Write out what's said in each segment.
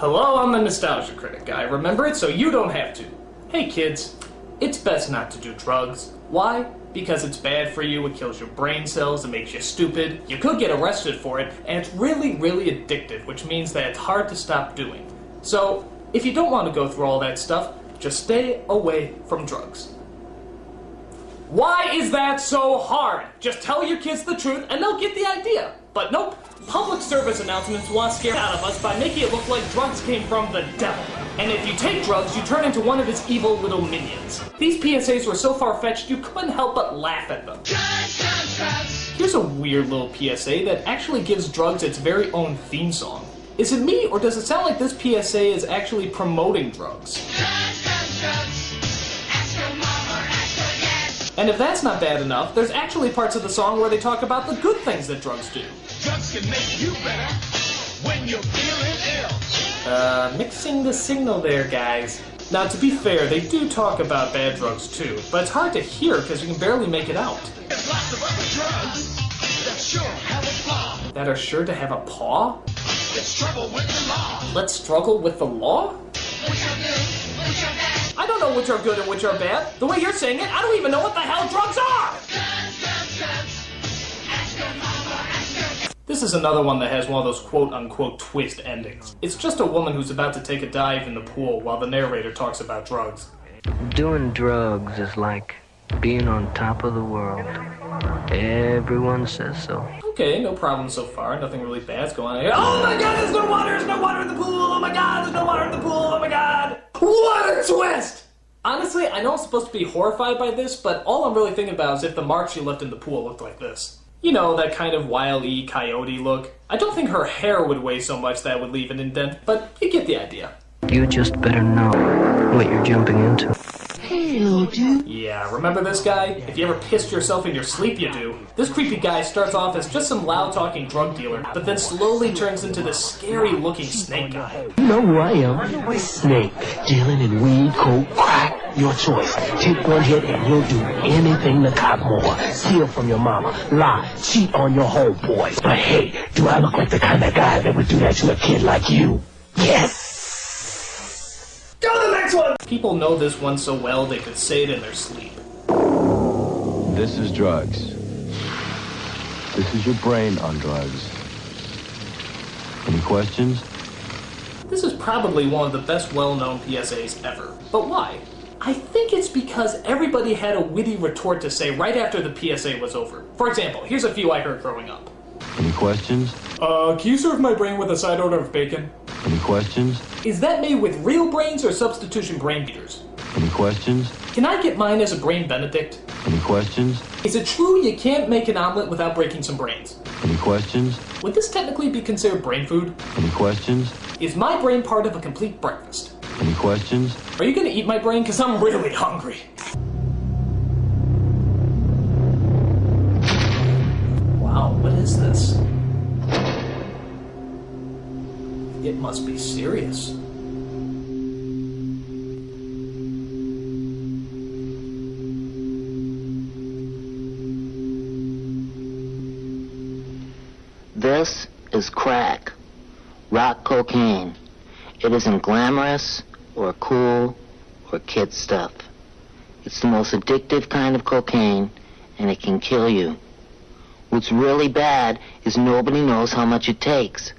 Hello, I'm a nostalgia critic. I remember it so you don't have to. Hey kids, it's best not to do drugs. Why? Because it's bad for you, it kills your brain cells, it makes you stupid, you could get arrested for it, and it's really, really addictive, which means that it's hard to stop doing. So, if you don't want to go through all that stuff, just stay away from drugs. Why is that so hard? Just tell your kids the truth and they'll get the idea. But nope, public service announcements want to scare out of us by making it look like drugs came from the devil. And if you take drugs, you turn into one of his evil little minions. These PSAs were so far-fetched you couldn't help but laugh at them. Here's a weird little PSA that actually gives drugs its very own theme song. Is it me, or does it sound like this PSA is actually promoting drugs? And if that's not bad enough, there's actually parts of the song where they talk about the good things that drugs do. Drugs can make you better when you're feeling ill. Mixing the signal there, guys. Now, to be fair, they do talk about bad drugs too, but it's hard to hear because you can barely make it out. There's lots of other drugs that sure have a flaw. That are sure to have a paw? Let's struggle with the law. Let's struggle with the law? Which are good, which are bad. I don't know which are good and which are bad. The way you're saying it, I don't even know what the hell drugs are! Ask your mama, ask your... This is another one that has one of those quote-unquote twist endings. It's just a woman who's about to take a dive in the pool while the narrator talks about drugs. Doing drugs is like being on top of the world. Everyone says so. Okay, no problem so far. Nothing really bad's going on here. Oh my god, there's no water! There's no water in the pool! Oh my god, there's no water in the pool! Oh my god! What a twist! Honestly, I know I'm supposed to be horrified by this, but all I'm really thinking about is if the mark she left in the pool looked like this. You know, that kind of Wile E. Coyote look. I don't think her hair would weigh so much that would leave an indent, but you get the idea. You just better know what you're jumping into. Hey, little dude. Yeah, remember this guy? If you ever pissed yourself in your sleep, you do. This creepy guy starts off as just some loud-talking drug dealer, but then slowly turns into this scary-looking snake guy. You know who I am. Snake. Dealing in weed, coke, crack, your choice. Take one hit and you'll do anything to cop more. Steal from your mama, lie, cheat on your homeboys. But hey, do I look like the kind of guy that would do that to a kid like you? Yes! Go to the next one! People know this one so well they could say it in their sleep. This is drugs. This is your brain on drugs. Any questions? This is probably one of the best well-known PSAs ever. But why? I think it's because everybody had a witty retort to say right after the PSA was over. For example, here's a few I heard growing up. Any questions? Can you serve my brain with a side order of bacon? Any questions? Is that made with real brains or substitution brain beaters? Any questions? Can I get mine as a brain Benedict? Any questions? Is it true you can't make an omelet without breaking some brains? Any questions? Would this technically be considered brain food? Any questions? Is my brain part of a complete breakfast? Any questions? Are you gonna eat my brain? Cause I'm really hungry. Wow, what is this? It must be serious. This is crack, rock cocaine. It isn't glamorous or cool or kid stuff. It's the most addictive kind of cocaine, and it can kill you. What's really bad is nobody knows how much it takes.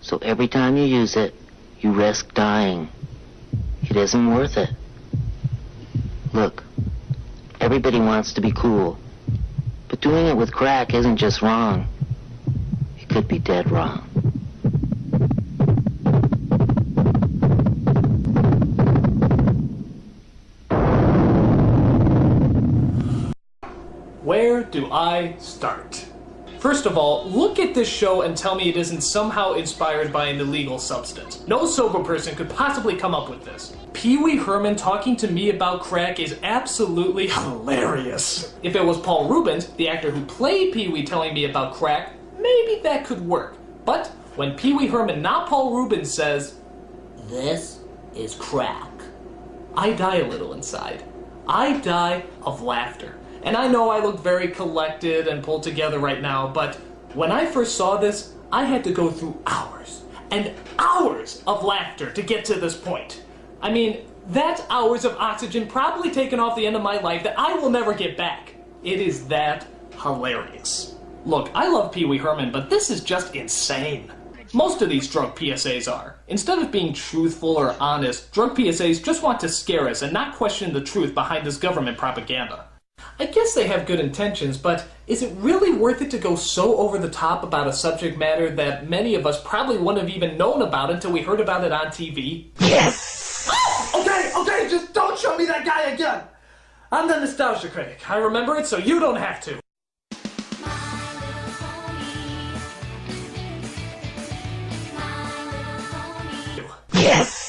So every time you use it, you risk dying. It isn't worth it. Look, everybody wants to be cool, but doing it with crack isn't just wrong. It could be dead wrong. Where do I start? First of all, look at this show and tell me it isn't somehow inspired by an illegal substance. No sober person could possibly come up with this. Pee-wee Herman talking to me about crack is absolutely hilarious. If it was Paul Rubens, the actor who played Pee-wee, telling me about crack, maybe that could work. But when Pee-wee Herman, not Paul Rubens, says, "This is crack," I die a little inside. I die of laughter. And I know I look very collected and pulled together right now, but when I first saw this, I had to go through hours and hours of laughter to get to this point. I mean, that's hours of oxygen probably taken off the end of my life that I will never get back. It is that hilarious. Look, I love Pee Wee Herman, but this is just insane. Most of these drug PSAs are. Instead of being truthful or honest, drug PSAs just want to scare us and not question the truth behind this government propaganda. I guess they have good intentions, but is it really worth it to go so over the top about a subject matter that many of us probably wouldn't have even known about until we heard about it on TV? Yes! Okay, just don't show me that guy again! I'm the nostalgia critic. I remember it so you don't have to. Yes!